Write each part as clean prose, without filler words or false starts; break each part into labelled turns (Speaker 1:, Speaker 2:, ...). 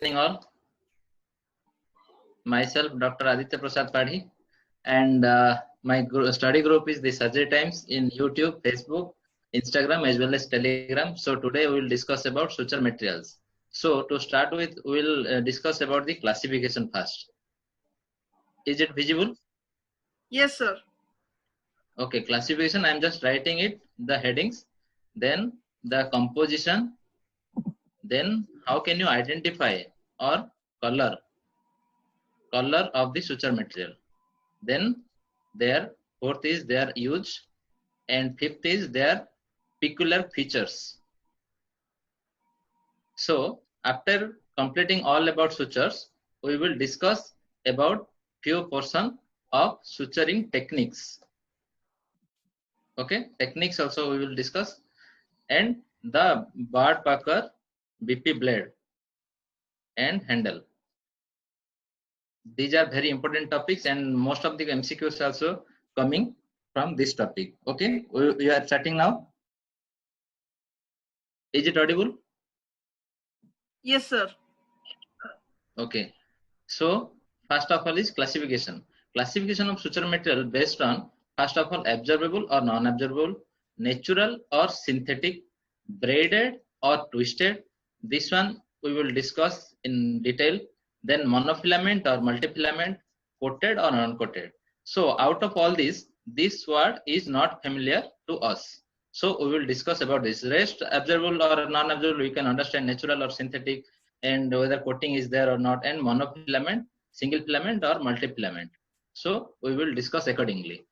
Speaker 1: Evening all. Myself, Dr. Aditya Prasad Padhi, and my study group is the Surgery Times in YouTube, Facebook, Instagram, as well as Telegram. So today we will discuss about suture materials. So to start with, we will discuss about the classification first. Is it visible?
Speaker 2: Yes, sir.
Speaker 1: Okay, classification. I am just writing it, the headings, then the composition, then how can you identify or color of the suture material. Then their fourth is their use, and fifth is their peculiar features. So after completing all about sutures, we will discuss about few portion of suturing techniques. Okay, techniques also we will discuss, and the Bard Parker BP blade and handle. These are very important topics, and most of the MCQs also coming from this topic. Okay, we are starting now. Is it audible?
Speaker 2: Yes, sir.
Speaker 1: Okay. So first of all is classification. Classification of suture material based on first of all absorbable or non-absorbable, natural or synthetic, braided or twisted. This one we will discuss in detail. Then monofilament or multifilament, coated or non-coated. So out of all this word is not familiar to us. So we will discuss about this. Rest absorbable or non-absorbable, we can understand natural or synthetic, and whether coating is there or not, and monofilament, single filament or multifilament. So we will discuss accordingly.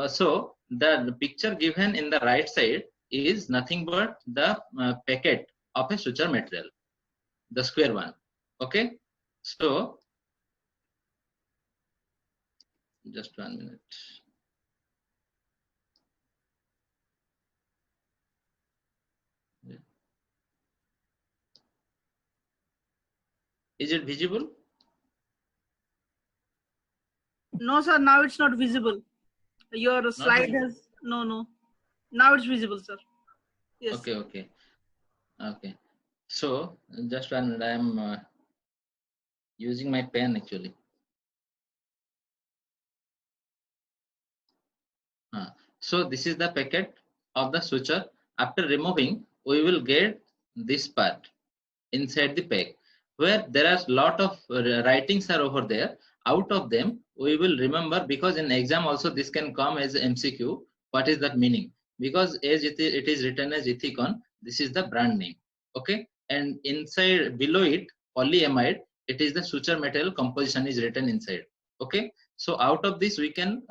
Speaker 1: So the picture given in the right side is nothing but the packet of a suture material, the square one. Okay, so just 1 minute. Is it visible?
Speaker 2: No, sir. Now it's not visible. Your slide
Speaker 1: Visible.
Speaker 2: has no. Now it's visible, sir. Yes.
Speaker 1: Okay. So just 1 minute. I am using my pen actually. So this is the packet of the suture. After removing, we will get this part inside the pack, where there are lot of writings are over there. Out of them, we will remember, because in exam also this can come as MCQ. What is that meaning? Because as it is written as Ethicon, this is the brand name. Okay, and inside below it, polyamide, it is the suture material composition is written inside. Okay, so out of this we can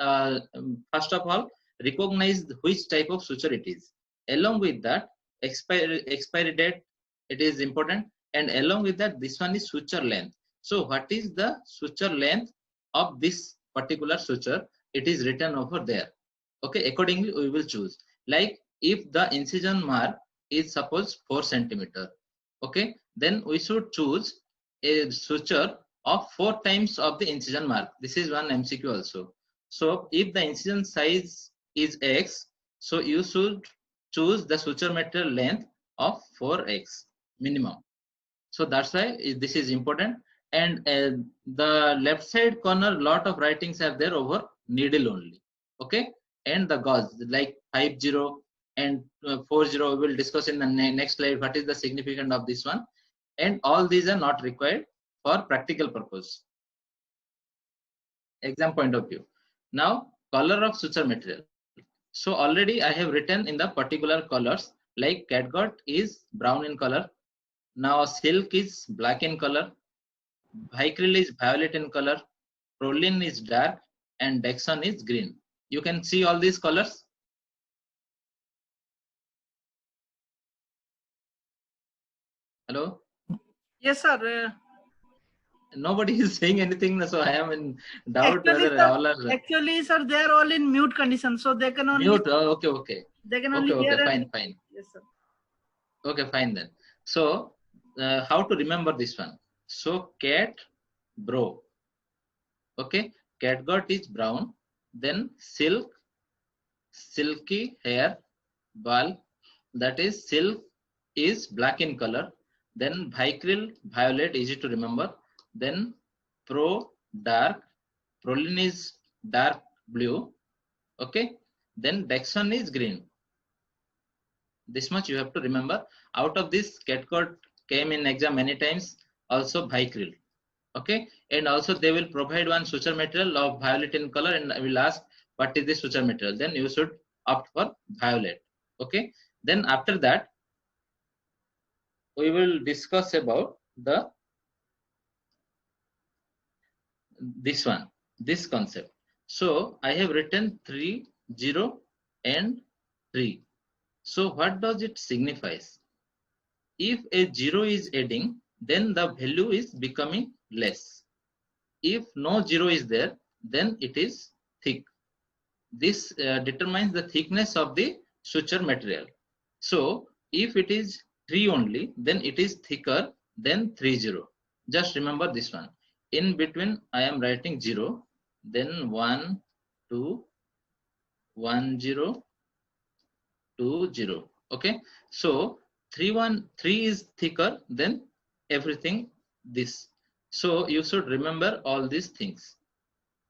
Speaker 1: first of all recognize which type of suture it is. Along with that, expiry date, it is important, and along with that, this one is suture length. So what is the suture length of this particular suture? It is written over there. Okay, accordingly we will choose. Like if the incision mark is suppose 4 centimeter, okay, then we should choose a suture of 4 times of the incision mark. This is one MCQ also. So if the incision size is X, so you should choose the suture material length of 4x minimum. So that's why this is important. And the left side corner, lot of writings are there over needle only. Okay, and the gauge like 50 and 40, we will discuss in the next slide what is the significance of this one. And all these are not required for practical purpose, exam point of view. Now color of suture material. So already I have written in the particular colors, like catgut is brown in color. Now silk is black in color, vicryl is violet in color, prolene is dark, and dexon is green. You can see all these colors. Hello?
Speaker 2: Yes, sir.
Speaker 1: Nobody is saying anything, so I am in doubt whether all are.
Speaker 2: Actually, sir, they are all in mute condition, so they can only
Speaker 1: Mute. Oh, okay.
Speaker 2: They can only hear.
Speaker 1: Fine.
Speaker 2: Yes, sir.
Speaker 1: Okay, fine then. So how to remember this one? So cat, bro. Okay, catgut is brown. Then silk, silky hair, ball, that is silk is black in color. Then Vicryl violet, easy to remember. Then Pro dark, Prolene is dark blue. Okay. Then Dexon is green. This much you have to remember. Out of this, Catcode came in exam many times. Also Vicryl. Okay. And also they will provide one suture material of violet in color, and I will ask what is the suture material. Then you should opt for violet. Okay. Then after that, we will discuss about this concept. So I have written 3, 0 and 3. So what does it signifies? If a 0 is adding, then the value is becoming less. If no 0 is there, then it is thick. This determines the thickness of the suture material. So if it is 3 only, then it is thicker than 30. Just remember this one. In between, I am writing 0, then 1, 2, 1, 0, 2, 0. Okay. So 3 is thicker than everything this. So you should remember all these things.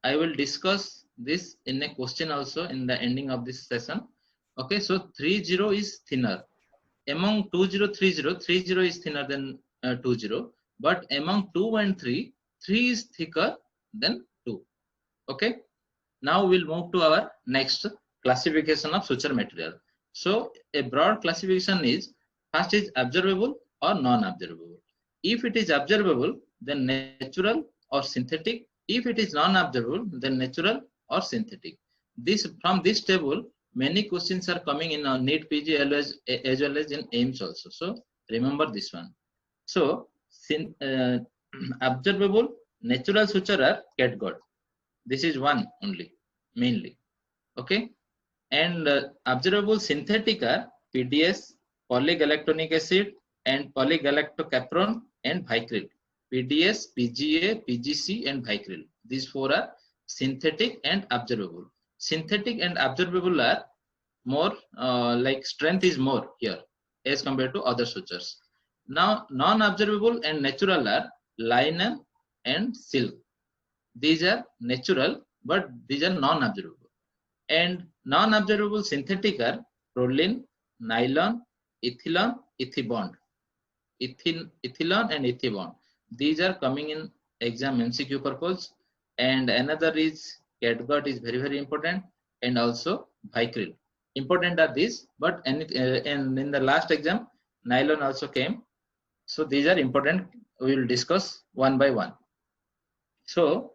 Speaker 1: I will discuss this in a question also in the ending of this session. Okay, so 30 is thinner. Among 2030, 30 is thinner than 20, but among 2 and 3, 3 is thicker than 2. Okay, now we'll move to our next classification of suture material. So a broad classification is, first is observable or non-observable. If it is observable, then natural or synthetic. If it is non-observable, then natural or synthetic. From this table, many questions are coming in on NEET PG as well as in AIMS also. So remember this one. So observable natural suture are catgut. This is one only mainly. Okay, and observable synthetic are PDS, polygalactonic acid, and polygalactocapron and Vicryl. PDS, PGA, PGC, and Vicryl. These 4 are synthetic and observable. Synthetic and observable are more like strength is more here as compared to other sutures. Now non-observable and natural are linen and silk. These are natural, but these are non-observable. And non-observable synthetic are prolene, nylon, ethylene, ethibond. Ethylene and ethibond. These are coming in exam MCQ purpose. And another is catgut is very, very important, and also Vicryl. Important are these, but and in the last exam, nylon also came. So these are important. We will discuss one by one. So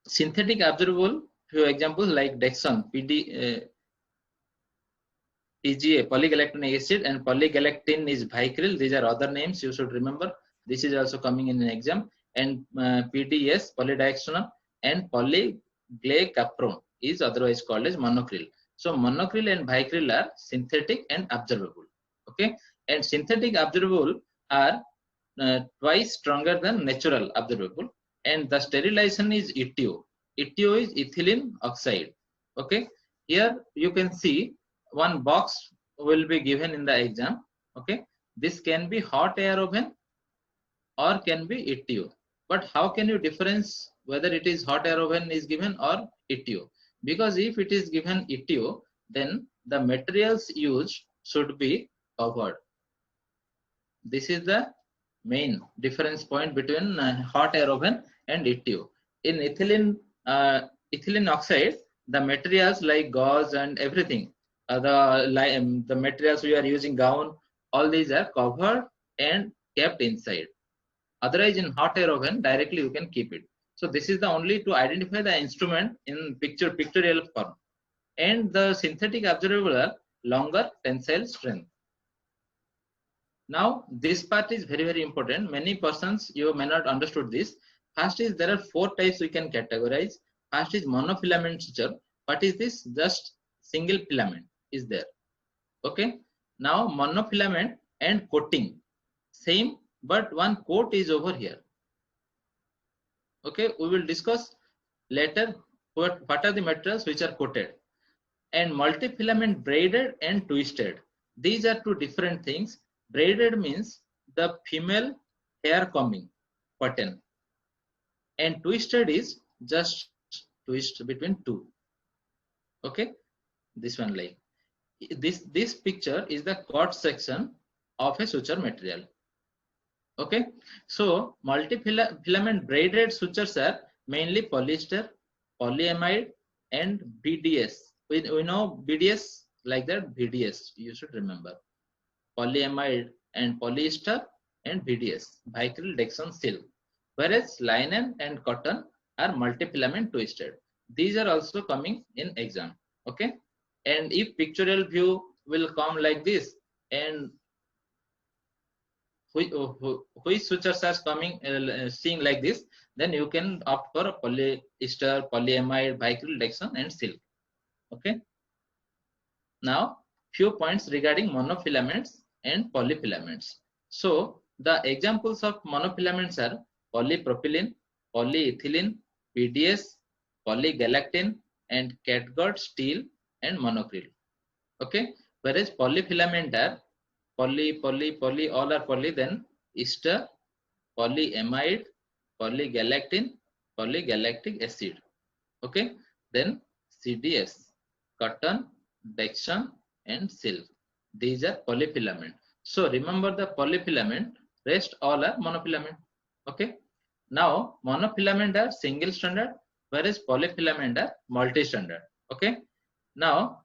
Speaker 1: synthetic observable, few examples like Dexon, PGA, polygalactonic acid, and polygalactin is Vicryl. These are other names you should remember. This is also coming in an exam. And PDS, polydioxanone, and polyglycapron is otherwise called as monocryl. So monocryl and Vicryl are synthetic and observable. Okay, and synthetic observable are twice stronger than natural observable, and the sterilization is ETO. ETO is ethylene oxide. Okay, here you can see one box will be given in the exam. Okay, this can be hot air oven or can be ETO. But how can you difference whether it is hot air oven is given or ETO? Because if it is given ETO, then the materials used should be covered. This is the main difference point between hot air oven and ETO. In ethylene oxide, the materials like gauze and everything, the materials we are using, gown, all these are covered and kept inside. Otherwise, in hot air oven, directly you can keep it. So this is the only to identify the instrument in pictorial form. And the synthetic observable are longer tensile strength. Now this part is very, very important. Many persons you may not understood this. First is there are 4 types we can categorize. First is monofilament suture. What is this? Just single filament is there. Okay. Now monofilament and coating same, but one coat is over here. Okay, we will discuss later what are the materials which are coated. And multifilament braided and twisted. These are 2 different things. Braided means the female hair combing pattern, and twisted is just twist between two. Okay, this one like this picture is the cut section of a suture material. Okay, so multi-filament braided sutures are mainly polyester, polyamide, and BDS. We know BDS like that. BDS you should remember. Polyamide and polyester and BDS, Vicryl Dixon silk. Whereas linen and cotton are multi-filament twisted. These are also coming in exam. Okay, and if pictorial view will come like this, and which sutures are coming seeing like this, then you can opt for a polyester, polyamide, Vicryl Dixon, and silk. Okay. Now, few points regarding monofilaments and polyfilaments. So, the examples of monofilaments are polypropylene, polyethylene, PDS, polygalactine, and catgut steel and monocryl. Okay. Whereas polyfilament are poly, all are poly, then ester, polyamide, polygalactine, polygalactic acid. Okay, then CDS, cotton, Dixon, and silk. These are polyfilament. So remember the polyfilament, rest all are monofilament. Okay, now monofilament are single stranded, whereas polyfilament are multi-stranded. Okay, now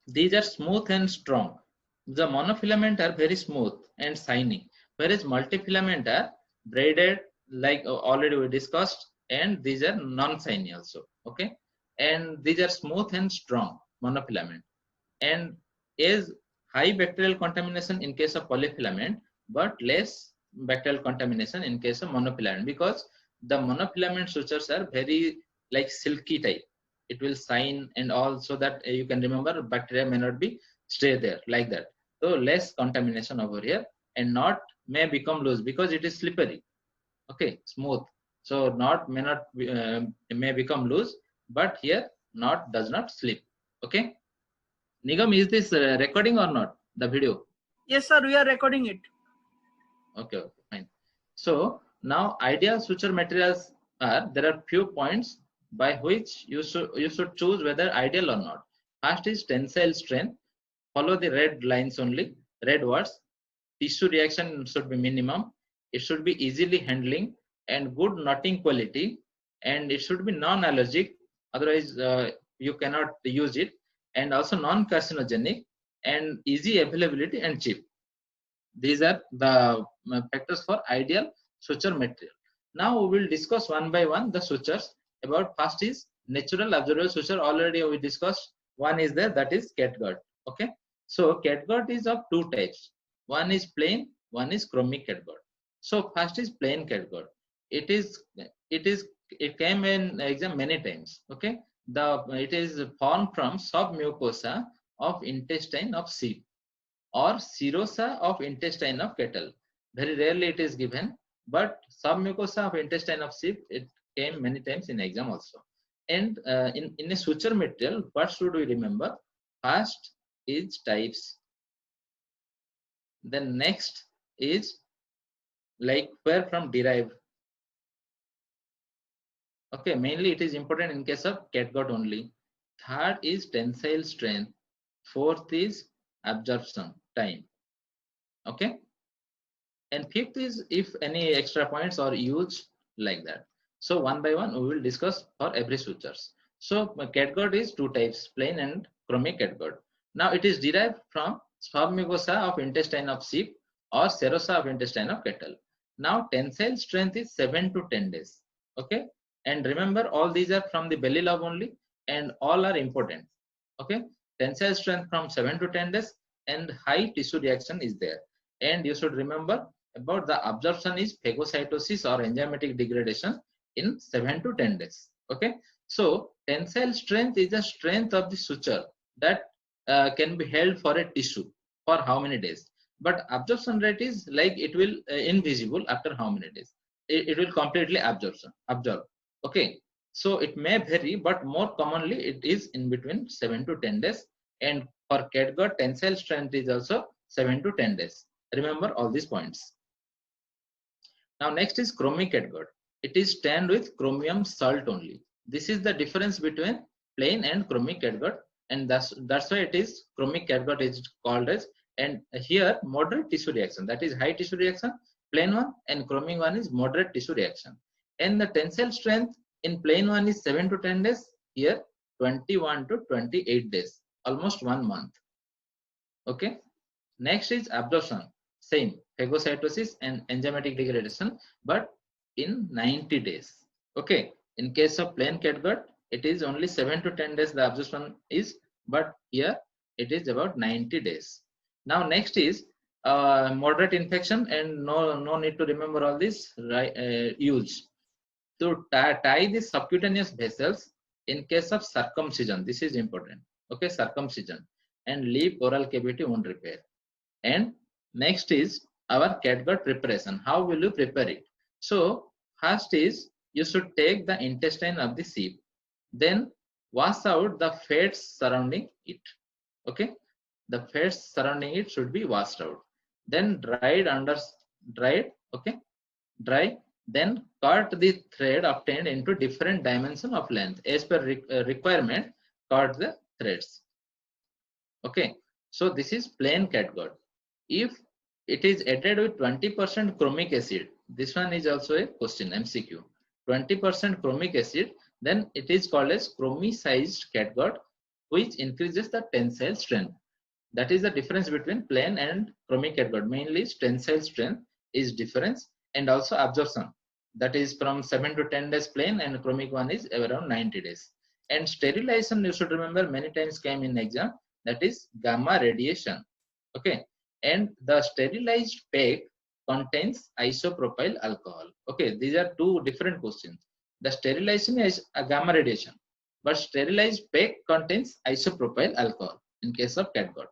Speaker 1: these are smooth and strong. The monofilament are very smooth and shiny, whereas multifilament are braided, like already we discussed, and these are non-shiny also. Okay, and these are smooth and strong monofilament, and is high bacterial contamination in case of polyfilament, but less bacterial contamination in case of monofilament, because the monofilament sutures are very like silky type. It will shine and all, so that you can remember bacteria may not be stay there like that. So less contamination over here, and knot may become loose because it is slippery. Okay, smooth. So knot may not may become loose, but here knot does not slip. Okay. Nigam, is this recording or not? The video?
Speaker 2: Yes, sir. We are recording it.
Speaker 1: Okay, okay, fine. So now ideal suture materials are, there are few points by which you should choose whether ideal or not. First is tensile strength. Follow the red lines only, red words. Tissue reaction should be minimum. It should be easily handling and good knotting quality, and it should be non-allergic. Otherwise, you cannot use it. And also non-carcinogenic and easy availability and cheap. These are the factors for ideal suture material. Now we will discuss one by one the sutures. About first is natural absorbable suture. Already we discussed. One is there, that is catgut. Okay. So catgut is of two types. One is plain, one is chromic catgut. So first is plain catgut. It came in exam many times. Okay. It is formed from submucosa of intestine of sheep or serosa of intestine of cattle. Very rarely it is given, but submucosa of intestine of sheep, it came many times in exam also. And in a suture material, what should we remember? First is types. Then next is like where from derived. Okay, mainly it is important in case of catgut only. Third is tensile strength. Fourth is absorption time. Okay, and fifth is if any extra points are used like that. So one by one we will discuss for every sutures. So catgut is two types, plain and chromic catgut. Now it is derived from submucosa of intestine of sheep or serosa of intestine of cattle. Now tensile strength is 7 to 10 days. Okay, and remember all these are from the belly love only, and all are important. Okay, tensile strength from 7 to 10 days, and high tissue reaction is there. And you should remember about the absorption is phagocytosis or enzymatic degradation in 7 to 10 days. Okay, so tensile strength is the strength of the suture that can be held for a tissue for how many days, but absorption rate is like it will invisible after how many days. It will completely absorb. Okay, so it may vary, but more commonly it is in between 7 to 10 days. And for catgut, tensile strength is also 7 to 10 days. Remember all these points. Now next is chromic catgut. It is tanned with chromium salt only. This is the difference between plain and chromic catgut, and that's why it is chromic catgut is called as. And here moderate tissue reaction, that is high tissue reaction, plain one, and chromic one is moderate tissue reaction. And the tensile strength in plain one is 7 to 10 days. Here 21 to 28 days, almost 1 month. Okay. Next is absorption. Same, phagocytosis and enzymatic degradation, but in 90 days. Okay. In case of plain catgut, it is only 7 to 10 days the absorption is, but here it is about 90 days. Now next is moderate infection, and no need to remember all this. Use to tie these subcutaneous vessels in case of circumcision. This is important. Okay, circumcision, and leave oral cavity wound repair. And next is our catgut preparation. How will you prepare it? So first is you should take the intestine of the sheep, then wash out the fats surrounding it. Okay, the fats surrounding it should be washed out. Then dried. Okay, dry. Then cut the thread obtained into different dimension of length as per requirement. Cut the threads. Okay, so this is plain catgut. If it is added with 20% chromic acid, this one is also a question, MCQ. 20% chromic acid, then it is called as chromicized catgut, which increases the tensile strength. That is the difference between plain and chromic catgut. Mainly tensile strength is difference, and also absorption. That is from 7 to 10 days plain, and chromic one is around 90 days. And sterilization, you should remember, many times came in exam, that is gamma radiation. Okay, and the sterilized PEG contains isopropyl alcohol. Okay, these are two different questions. The sterilization is a gamma radiation, but sterilized PEG contains isopropyl alcohol in case of catgut.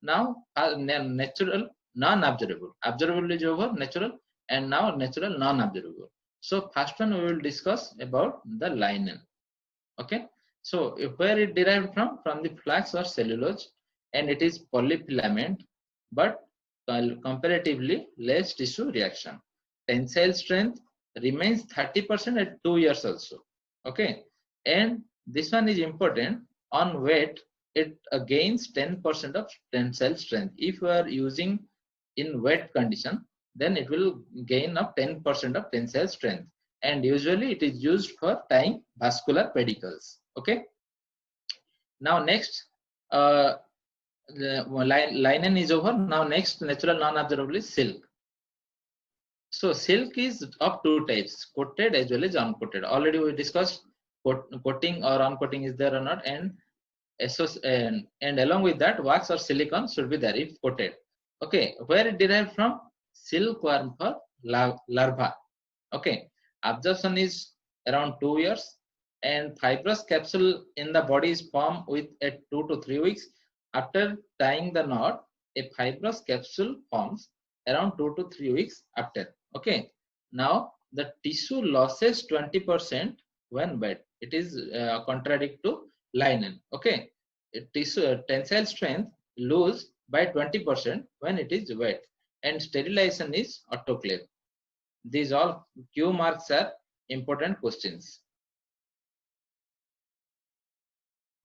Speaker 1: Now natural non-absorbable. Absorbable is over, natural, and now natural non-absorbable. So first one we will discuss about the linen. Okay, so where it derived from the flax or cellulose, and it is polyfilament, but comparatively less tissue reaction. Tensile strength remains 30% at 2 years also. Okay, and this one is important. On weight, it gains 10% of tensile strength. If you are using in wet condition, then it will gain up 10% of tensile strength, and usually it is used for tying vascular pedicles. Okay, now next linen is over. Now next natural non-absorbable is silk. So silk is of two types, coated as well as uncoated. Already we discussed coating or uncoating is there or not, and along with that wax or silicone should be there if coated. Okay, where it derived from? Silkworm for larva. Okay, absorption is around 2 years, and fibrous capsule in the body is formed with 2 to 3 weeks. After tying the knot, a fibrous capsule forms around 2 to 3 weeks after. Okay, now the tissue loses 20% when wet. It is contradict to linen. Okay, tissue tensile strength lose by 20% when it is wet, and sterilization is autoclave. These all Q marks are important questions.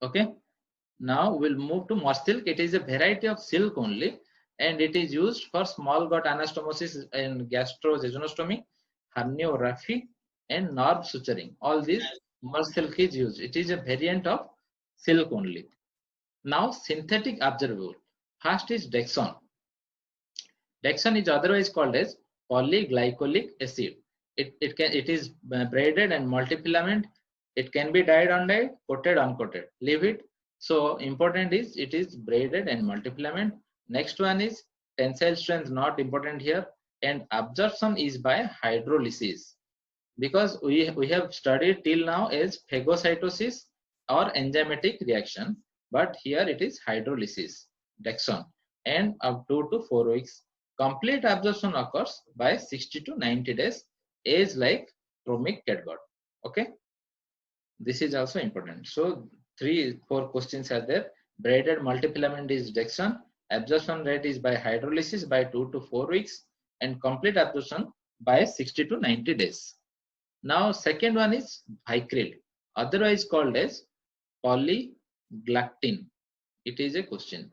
Speaker 1: Okay, now we'll move to moss silk. It is a variety of silk only, and it is used for small gut anastomosis and gastrojejunostomy, herniorrhaphy, and nerve suturing. All these moss silk is used. It is a variant of silk only. Now synthetic absorbable. First is Dexon. Dexon is otherwise called as polyglycolic acid. It is braided and multifilament. It can be dyed undyed, coated uncoated. Leave it. So important is it is braided and multifilament. Next one is tensile strength, not important here, and absorption is by hydrolysis, because we have studied till now as phagocytosis or enzymatic reaction, but here it is hydrolysis, Dexon, and up 2 to 4 weeks. Complete absorption occurs by 60 to 90 days, age like chromic catgut. Okay, this is also important. So 3-4 questions are there. Braided multifilament is Dexon, Absorption rate is by hydrolysis by 2 to 4 weeks, and complete absorption by 60 to 90 days. Now second one is Vicryl, otherwise called as polyglactin. It is a question.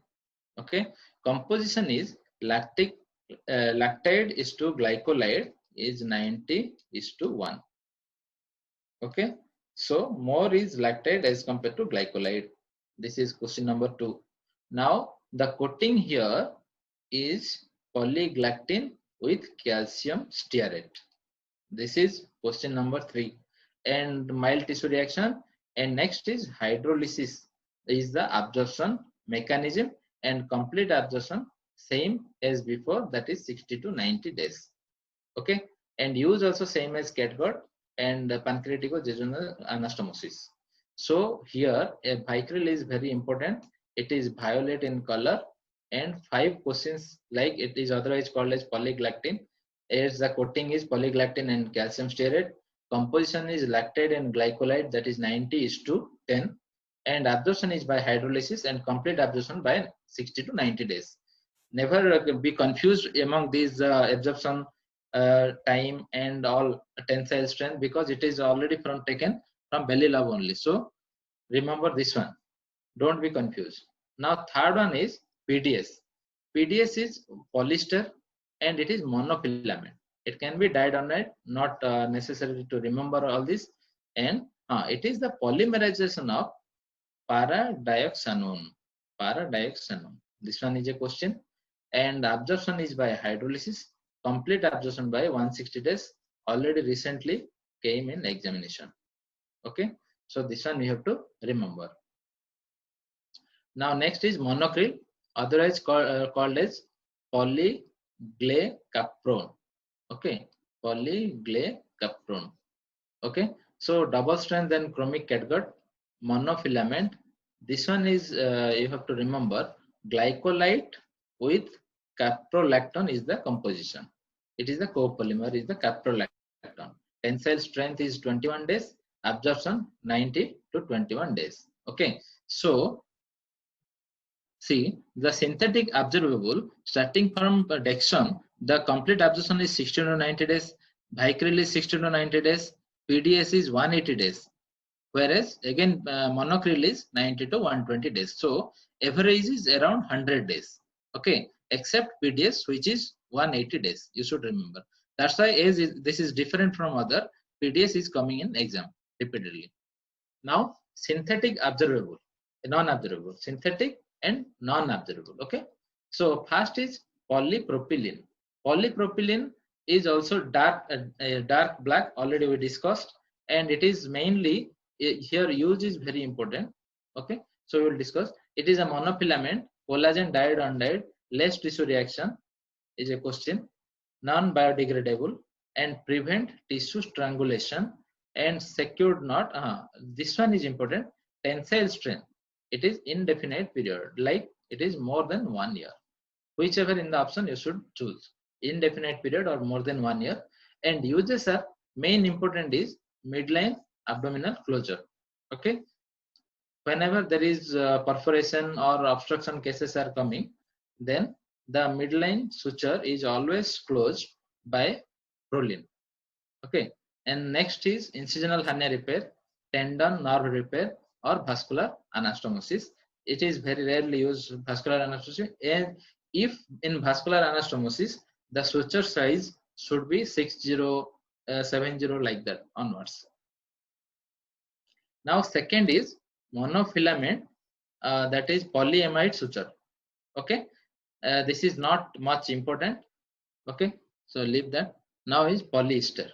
Speaker 1: Okay, composition is lactide is to glycolide is 90 is to 1. Okay, so more is lactide as compared to glycolide. This is question number 2. Now the coating here is polyglactin with calcium stearate. This is question number 3. And mild tissue reaction. And next is hydrolysis is the absorption mechanism, and complete absorption same as before, that is 60 to 90 days. Okay, and use also same as catgut and pancreatico-jejunal anastomosis. So here a Vicryl is very important. It is violet in color, and 5 questions like it is otherwise called as polyglactin. As the coating is polyglactin and calcium stearate, composition is lactide and glycolide, that is 90 is to 10, and absorption is by hydrolysis and complete absorption by 60 to 90 days. Never be confused among these absorption time and all tensile strength, because it is already taken from belly love only. So remember this one, don't be confused. Now third one is PDS. PDS is polyester and it is monofilament. It can be dyed or not necessary to remember all this. And it is the polymerization of paradioxanone. This one is a question. And absorption is by hydrolysis, complete absorption by 160 days. Already recently came in examination. Okay, so this one you have to remember. Now next is monocryl, otherwise called as polyglacaprone. Okay, polyglacaprone. Okay, so double strength and chromic catgut, monofilament. This one is you have to remember, glycolide with caprolactone is the composition. It is the copolymer is the caprolactone. Tensile strength is 21 days, absorption 90 to 21 days. Okay, so see the synthetic absorbable starting from Dextran, the complete absorption is 60 to 90 days, Vicryl is 60 to 90 days, PDS is 180 days, whereas again monocryl is 90 to 120 days. So average is around 100 days. Okay, except PDS, which is 180 days. You should remember. That's why as this is different from other, PDS is coming in exam repeatedly. Now synthetic absorbable, non-absorbable, synthetic and non-absorbable. Okay, so first is polypropylene. Polypropylene is also dark black, already we discussed, and it is mainly here use is very important. Okay, so we will discuss. It is a monofilament, collagen dyed undyed, less tissue reaction is a question, non-biodegradable, and prevent tissue strangulation and secured knot. This one is important, tensile strength. It is indefinite period, like it is more than 1 year. Whichever in the option you should choose, indefinite period or more than 1 year. And uses are main important is midline abdominal closure. Okay, whenever there is perforation or obstruction cases are coming, then the midline suture is always closed by Prolene. Okay, and next is incisional hernia repair, tendon nerve repair, or vascular anastomosis. It is very rarely used, vascular anastomosis, and if in vascular anastomosis the suture size should be 60, 70 like that onwards. Now second is monofilament, that is polyamide suture. Okay, this is not much important. Okay, so leave that. Now is polyester.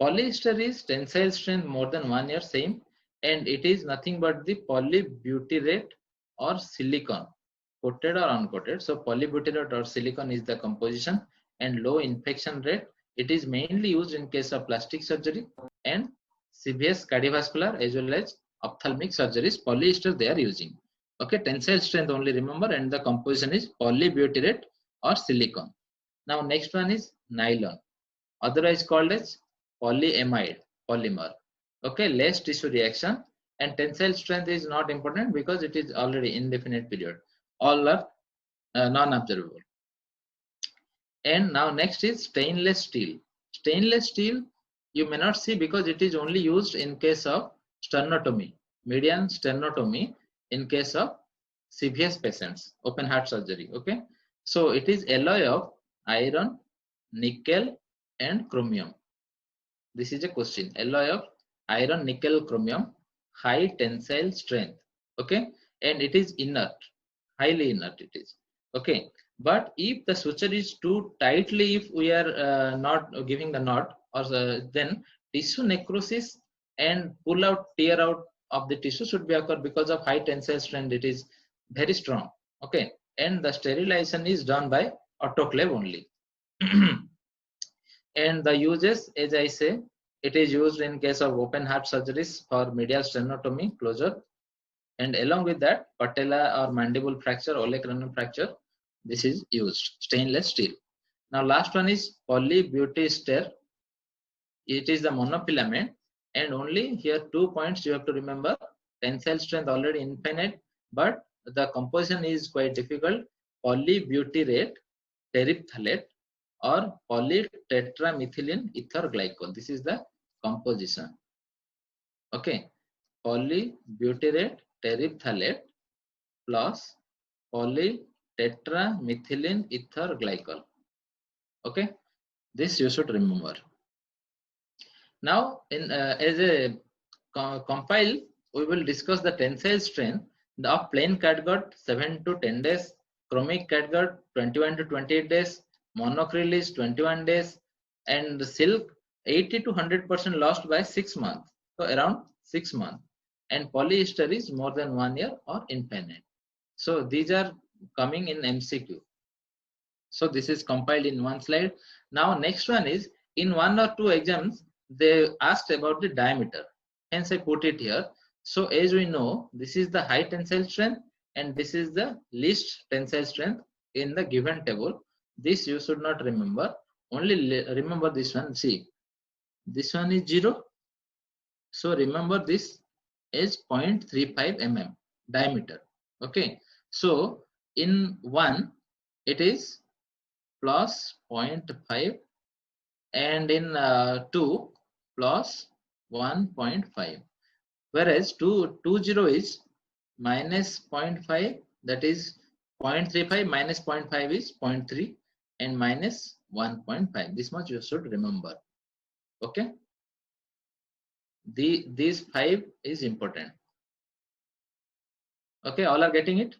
Speaker 1: Polyester is tensile strength more than 1 year, same, and it is nothing but the polybutyrate or silicon, coated or uncoated. So polybutyrate or silicon is the composition, and low infection rate. It is mainly used in case of plastic surgery and CVS cardiovascular as well as ophthalmic surgeries. Polyester they are using. Okay, tensile strength only remember, and the composition is polybutyrate or silicon. Now next one is nylon, otherwise called as polyamide polymer. Okay, less tissue reaction, and tensile strength is not important because it is already indefinite period. All are non-observable. And now next is stainless steel. Stainless steel you may not see because it is only used in case of sternotomy, median sternotomy, in case of severe patients, open heart surgery. Okay, so it is alloy of iron, nickel, and chromium. This is a question. Alloy of iron, nickel, chromium, high tensile strength. Okay, and it is inert, highly inert it is. Okay, but if the suture is too tightly, if we are not giving the knot, or then tissue necrosis and pull out, tear out of the tissue should be occur because of high tensile strength. It is very strong. Okay, and the sterilization is done by autoclave only. And the uses, as I say, it is used in case of open heart surgeries for medial sternotomy closure, and along with that, patella or mandible fracture, olecranon fracture, this is used, stainless steel. Now last one is polybutyster. It is the monofilament, and only here 2 points you have to remember. Tensile strength already infinite, but the composition is quite difficult. Polybutyrate terephthalate or polytetramethylene ether glycol. This is the composition. Okay, polybutyrate terephthalate plus polytetramethylene ether glycol. Okay, this you should remember. Now, in as a compile, we will discuss the tensile strength of plain catgut 7 to 10 days, chromic catgut 21 to 28 days, monocryl is 21 days, and silk 80 to 100% lost by 6 months, so around 6 months, and polyester is more than 1 year or infinite. So these are coming in MCQ. So this is compiled in one slide. Now next one is, in 1 or 2 exams they asked about the diameter, hence I put it here. So as we know, this is the high tensile strength and this is the least tensile strength in the given table. This you should not remember, only remember this one. See, this one is 0, so remember this is 0.35 mm diameter. Okay, so in 1 it is plus 0.5, and in 2 plus 1.5, whereas 20 is minus 0.5, that is 0.35 minus 0.5 is 0.3, and minus 1.5. This much you should remember. Okay, these 5 is important. Okay, all are getting it?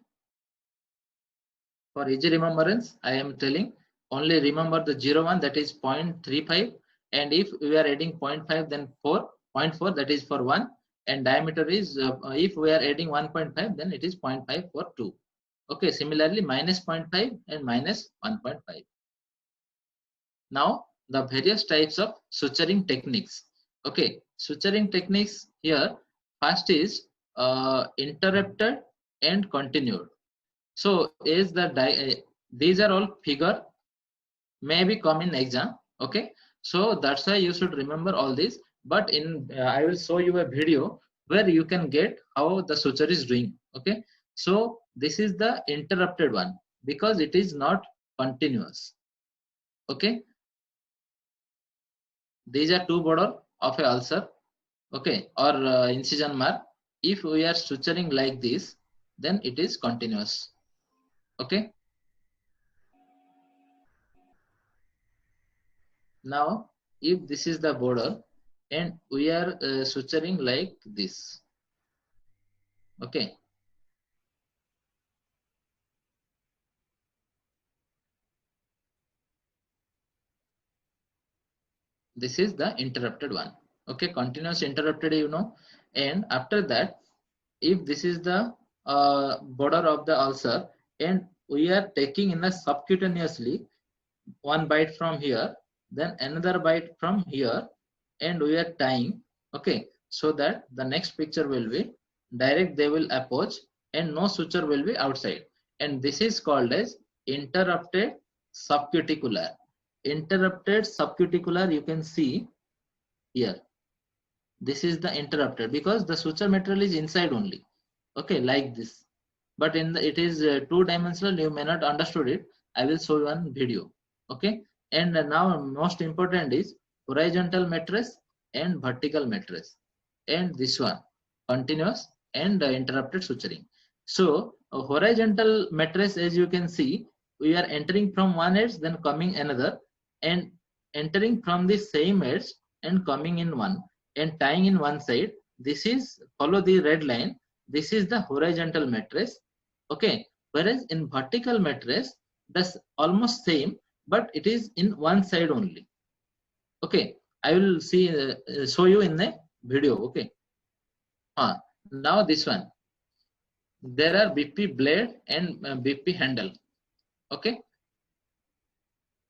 Speaker 1: For easy remembrance, I am telling only remember the 0.1, that is 0.35, and if we are adding 0.5 then 0.4, that is for 1, and diameter is if we are adding 1.5 then it is 0.5 for 2. Okay, similarly minus 0.5 and minus 1.5. Now the various types of suturing techniques. Okay, suturing techniques here, first is interrupted and continued. So is the these are all figure maybe come in exam. Okay, so that's why you should remember all this, but in I will show you a video where you can get how the suture is doing. Okay, so this is the interrupted one because it is not continuous. Okay, these are 2 border of a ulcer, okay, or incision mark. If we are suturing like this, then it is continuous. Okay, now if this is the border and we are suturing like this, okay, this is the interrupted one. Okay, continuous, interrupted, you know. And after that, if this is the border of the ulcer and we are taking in a subcutaneously, one bite from here, then another bite from here, and we are tying, okay, so that the next picture will be direct, they will approach and no suture will be outside, and this is called as interrupted subcuticular. Interrupted subcuticular, you can see here, this is the interrupted because the suture material is inside only. Okay, like this, but it is two-dimensional. You may not understood it. I will show you one video. Okay. And now most important is horizontal mattress and vertical mattress, and this one continuous and interrupted suturing. So a horizontal mattress, as you can see, we are entering from one edge, then coming another, and entering from the same edge and coming in one and tying in one side. This is, follow the red line, this is the horizontal mattress. Okay. Whereas in vertical mattress, that's almost same, but it is in one side only. Okay. I will show you in the video. Okay. Now this one, there are BP blade and BP handle. Okay.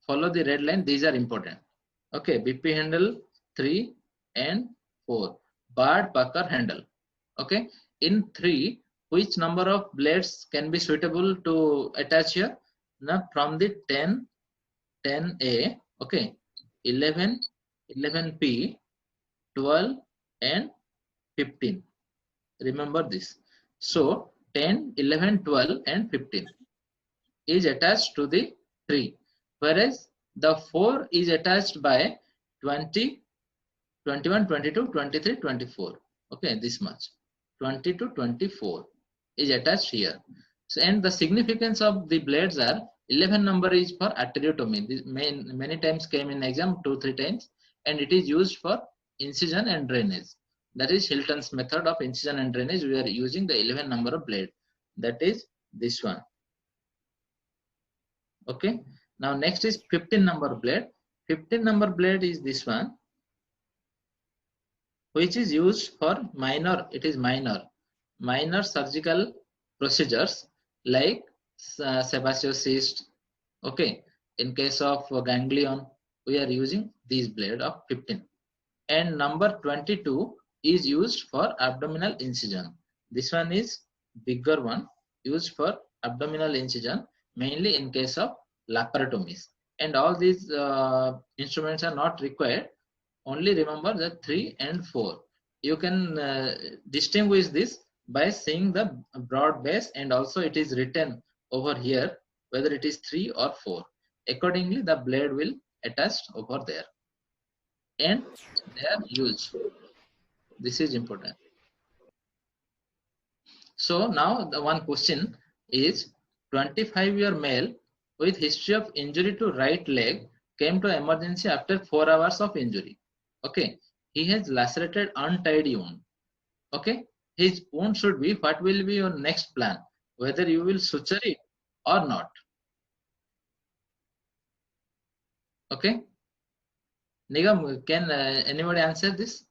Speaker 1: Follow the red line. These are important. Okay. BP handle 3 and 4. Barred pucker handle. Okay. In 3, which number of blades can be suitable to attach here? Now from the 10, 10A, okay, 11, 11P, 12 and 15. Remember this. So 10, 11, 12 and 15 is attached to the 3, whereas the 4 is attached by 20, 21, 22, 23, 24. Okay, this much. 20 to 24 is attached here. So, and the significance of the blades are 11 number is for arteriotomy. This many times came in exam, 2-3 times, and it is used for incision and drainage. That is Hilton's method of incision and drainage. We are using the 11 number of blade. That is this one. Okay. Now next is 15 number blade. 15 number blade is this one, which is used for minor, it is minor surgical procedures like sebaceous cyst. Okay, in case of ganglion, we are using these blade of 15. And number 22 is used for abdominal incision. This one is bigger one, used for abdominal incision, mainly in case of laparotomies. And all these instruments are not required. Only remember the 3 and 4. You can distinguish this by seeing the broad base, and also it is written over here whether it is 3 or 4. Accordingly, the blade will attach over there, and they are used. This is important. So now the one question is, 25-year male with history of injury to right leg came to emergency after 4 hours of injury. Okay, he has lacerated untidy wound. Okay, his wound should be, what will be your next plan, whether you will suture it or not. Okay, Nigam, can anybody answer this?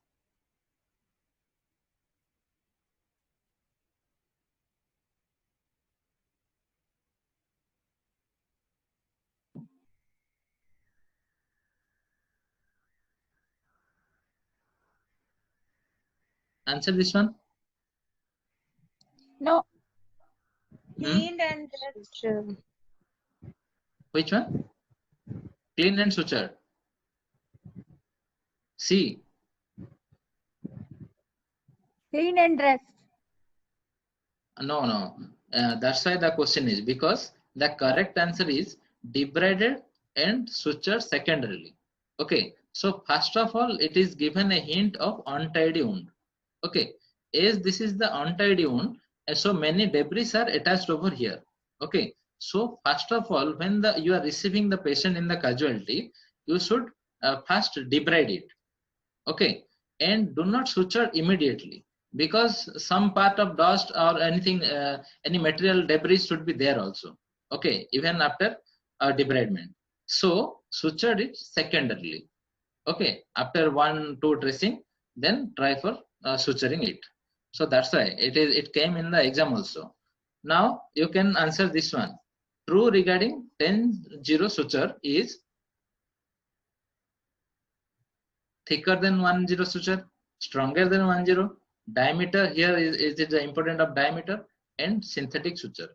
Speaker 1: Answer this one.
Speaker 3: No. Cleaned and just.
Speaker 1: Which one? Clean and sutured. C.
Speaker 3: Clean and dressed.
Speaker 1: No. That's why the question is, because the correct answer is debrided and sutured secondarily. Okay. So first of all, it is given a hint of untidy wound. Okay. As this is the untidy wound, so many debris are attached over here. Okay. So first of all, when you are receiving the patient in the casualty, you should first debride it. Okay. And do not suture immediately, because some part of dust or anything, any material debris should be there also. Okay. Even after debridement. So suture it secondarily. Okay. After 1-2 dressing, then try for suturing it. So that's why it came in the exam also. Now you can answer this one. True regarding 10-0 suture is thicker than 1-0 suture, stronger than 1-0. Diameter here is it the important of diameter, and synthetic suture.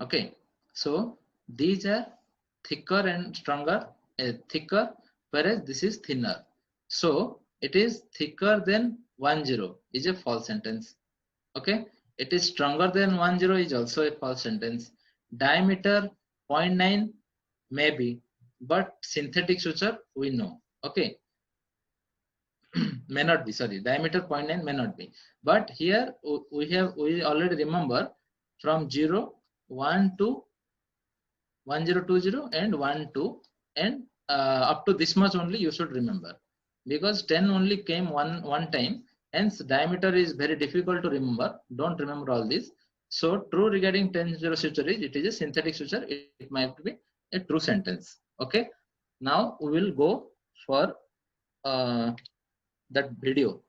Speaker 1: Okay, so these are thicker and stronger, thicker, whereas this is thinner. So it is thicker than 10 is a false sentence. Okay, it is stronger than 10 is also a false sentence. Diameter 0.9 maybe, but synthetic suture we know. Okay, may not be, sorry, diameter 0.9 may not be, but here we already remember from 0 1 to 1020 and 1 2, and up to this much only you should remember, because 10 only came one time, hence diameter is very difficult to remember. Don't remember all this. So true regarding 10-0 suture is it is a synthetic suture. It might be a true sentence. Okay, now we will go for that video.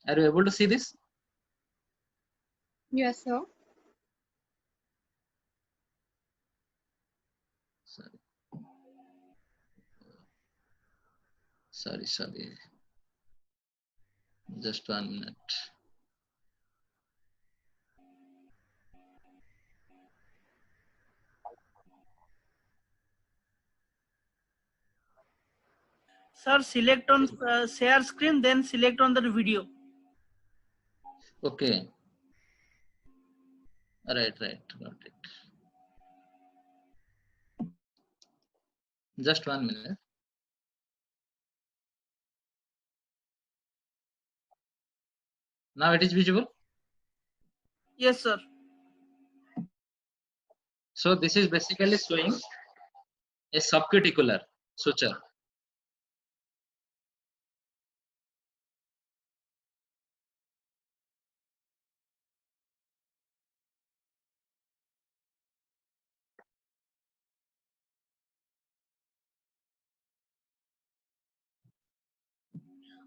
Speaker 1: Are you able to see this?
Speaker 3: Yes, sir.
Speaker 1: Sorry, just 1 minute.
Speaker 2: Sir, select on share screen, then select on the video.
Speaker 1: Okay, right, got it. Just 1 minute. Now it is visible.
Speaker 2: Yes, sir.
Speaker 1: So this is basically showing a subcuticular suture.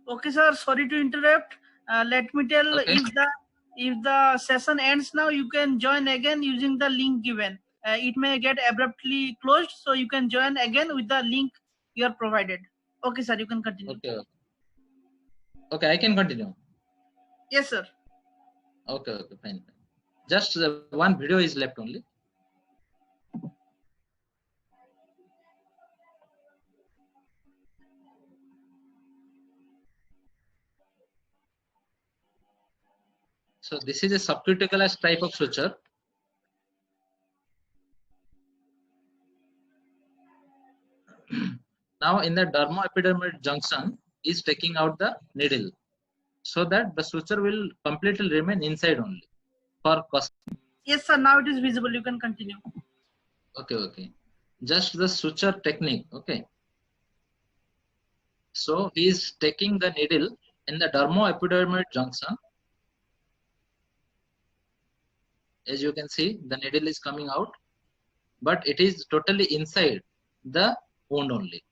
Speaker 2: Okay, sir. Sorry to interrupt. Let me tell,
Speaker 1: Okay.
Speaker 2: if the session ends now, you can join again using the link given. It may get abruptly closed, so you can join again with the link you are provided. Okay, sir. You can continue.
Speaker 1: Okay, I can continue.
Speaker 2: Yes, sir.
Speaker 1: Okay, fine. Just one video is left only. So this is a subcuticular type of suture. Now in the dermoepidermal junction is taking out the needle, so that the suture will completely remain inside only for costing.
Speaker 2: Yes, sir. Now it is visible. You can continue.
Speaker 1: Okay. Just the suture technique. Okay. So he is taking the needle in the dermoepidermal junction. As you can see, the needle is coming out, but it is totally inside the wound only.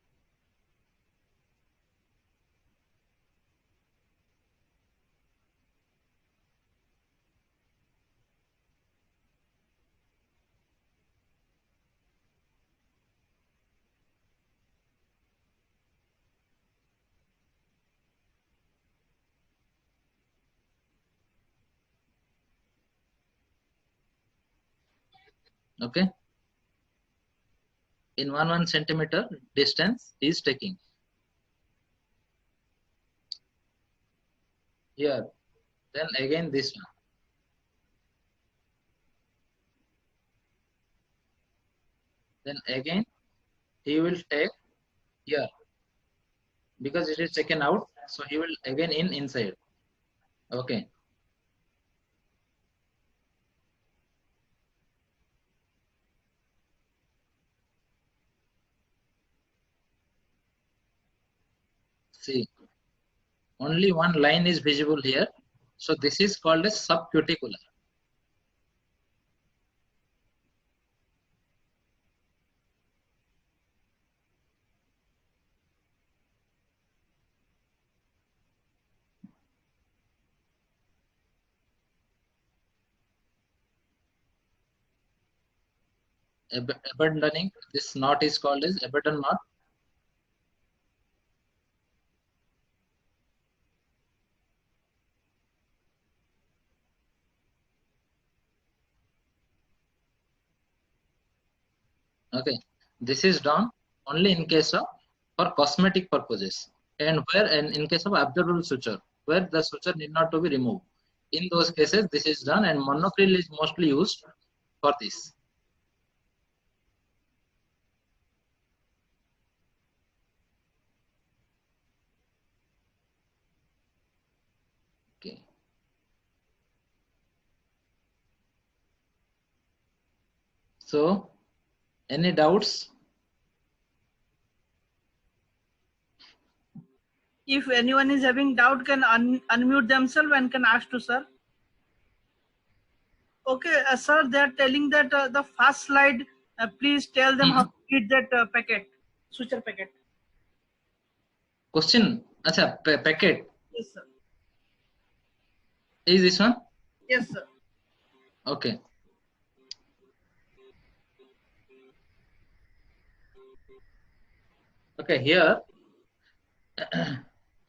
Speaker 1: Okay. In 1 centimeter distance he is taking. Here. Then again this one. Then again he will take here, because it is taken out, so he will again inside. Okay. See, only one line is visible here, so this is called as subcuticular. abandoning this knot is called as abandon knot. Okay, this is done only in case of for cosmetic purposes, and where and in case of observable suture where the suture need not to be removed. In those cases, this is done, and monocryl is mostly used for this. Okay. So, any doubts?
Speaker 2: If anyone is having doubt, can unmute themselves and can ask to sir. Okay, sir, they are telling that the first slide, please tell them how to read that packet, suture packet.
Speaker 1: Question, acha, packet
Speaker 2: Yes, sir.
Speaker 1: is this one?
Speaker 2: Yes, sir.
Speaker 1: Okay. Okay, here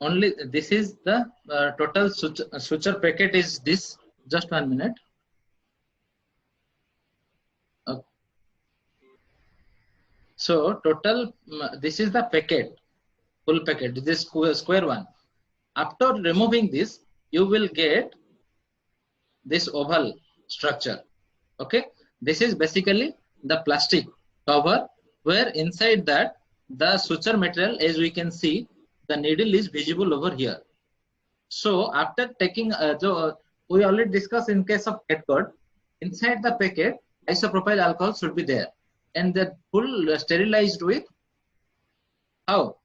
Speaker 1: only this is the total suture packet is this. Just 1 minute. Okay. So total this is the packet, full packet. This is square one. After removing this, you will get this oval structure. Okay, this is basically the plastic cover where inside that the suture material, as we can see, the needle is visible over here. So after taking we already discussed in case of catgut, inside the packet isopropyl alcohol should be there, and the full sterilized with how?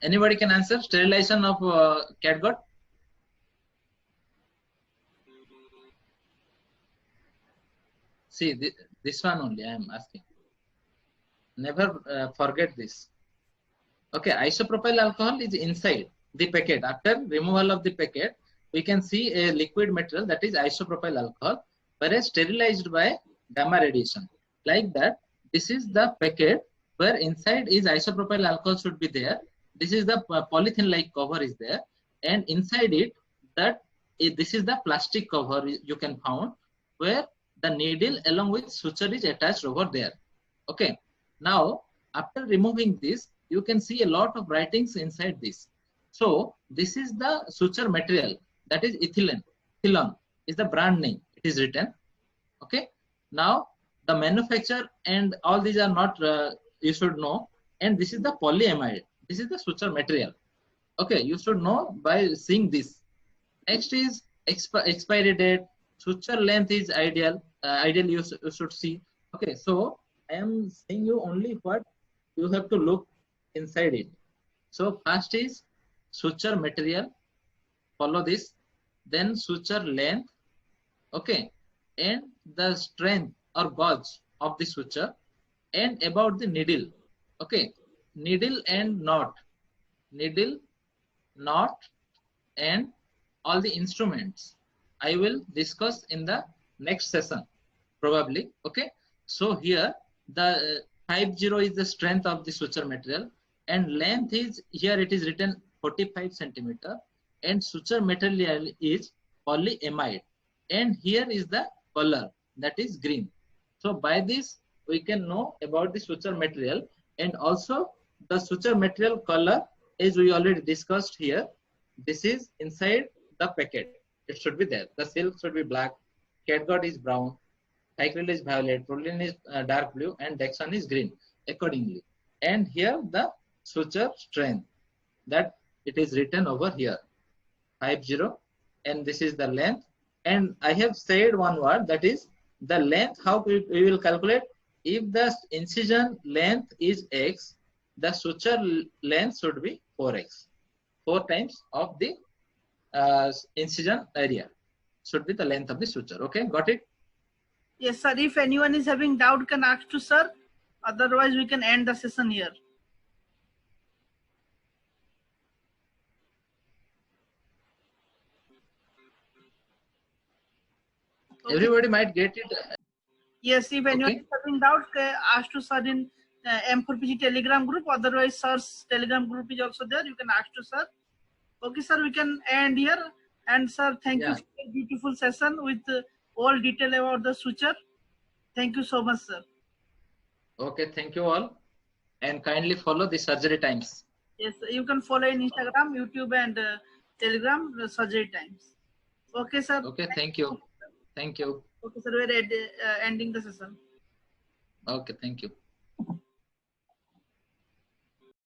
Speaker 1: Anybody can answer sterilization of catgut? See, this one only I am asking. Never forget this. Okay, isopropyl alcohol is inside the packet. After removal of the packet, we can see a liquid material, that is isopropyl alcohol, whereas sterilized by gamma radiation. Like that, this is the packet where inside is isopropyl alcohol should be there. This is the polythene-like cover is there, and inside it, this is the plastic cover you can found where the needle along with suture is attached over there. Okay, now after removing this, you can see a lot of writings inside this. So this is the suture material, that is ethylene. Ethylene is the brand name, it is written. Okay, now the manufacturer and all these are not you should know, and this is the polyamide, this is the suture material. Okay, you should know by seeing this. Next is expiry date. Suture length is ideal. Ideal you should see. Okay, so I am saying you only what you have to look inside it. So first is suture material. Follow this. Then suture length. Okay, and the strength or gauge of the suture, and about the needle. Okay, needle and knot. Needle, knot, and all the instruments I will discuss in the next session probably. Okay, so here the 50 is the strength of the suture material, and length is here it is written 45 centimeter, and suture material is polyamide, and here is the color, that is green. So by this we can know about the suture material, and also the suture material color as we already discussed here. This is inside the packet. It should be there. The silk should be black, catgut is brown, acrylic is violet, prolene is dark blue, and dextran is green accordingly. And here the suture strength, that it is written over here 50, and this is the length. And I have said one word, that is the length. How we will calculate? If the incision length is x, the suture length should be 4x. 4 times of the incision area should be the length of the suture. Okay, got it?
Speaker 2: Yes, sir. If anyone is having doubt, can ask to sir. Otherwise, we can end the session here. Okay.
Speaker 1: Everybody might get it.
Speaker 2: Yes, if anyone
Speaker 1: Okay.
Speaker 2: is having doubt, ask to sir in M4PC Telegram group. Otherwise, sir's Telegram group is also there. You can ask to sir. Okay, sir, we can end here. And sir, thank you
Speaker 1: Yeah.
Speaker 2: for a beautiful session with all detail about the suture. Thank you so much, sir.
Speaker 1: Okay, thank you all, and kindly follow the surgery times.
Speaker 2: Yes, you can follow in Instagram, YouTube, and Telegram surgery times. Okay, sir.
Speaker 1: Okay, thank you. Thank you.
Speaker 2: Okay, sir, we're ending the session.
Speaker 1: Okay, thank you.